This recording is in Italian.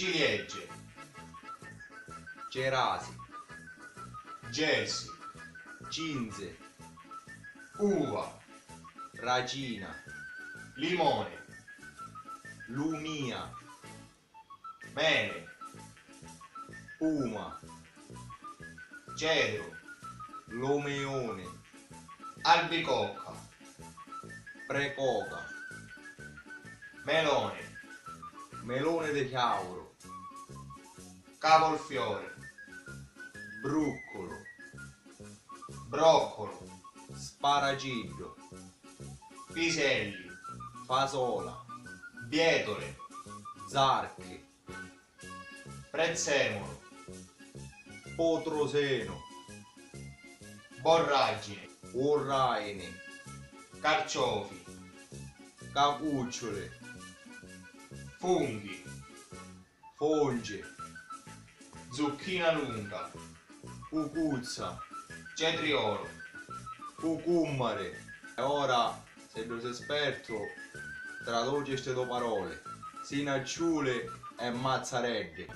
ciliegie, cerasi, gesi, cinze, uva, racina, limone, lumia, mele, puma, cedro, lomeone, albicocca, precoca, melone, melone de cauro, cavolfiore, bruccolo, broccolo, sparagiglio, piselli, fasola, bietole, zarche, prezzemolo, potroseno, borragine, orraine, carciofi, cacucciole, funghi, fonge, zucchina lunga, cucuzza, cetriolo, cucummare. E ora, se non sei esperto, traduci queste due parole, sinacciule e mazzareghe.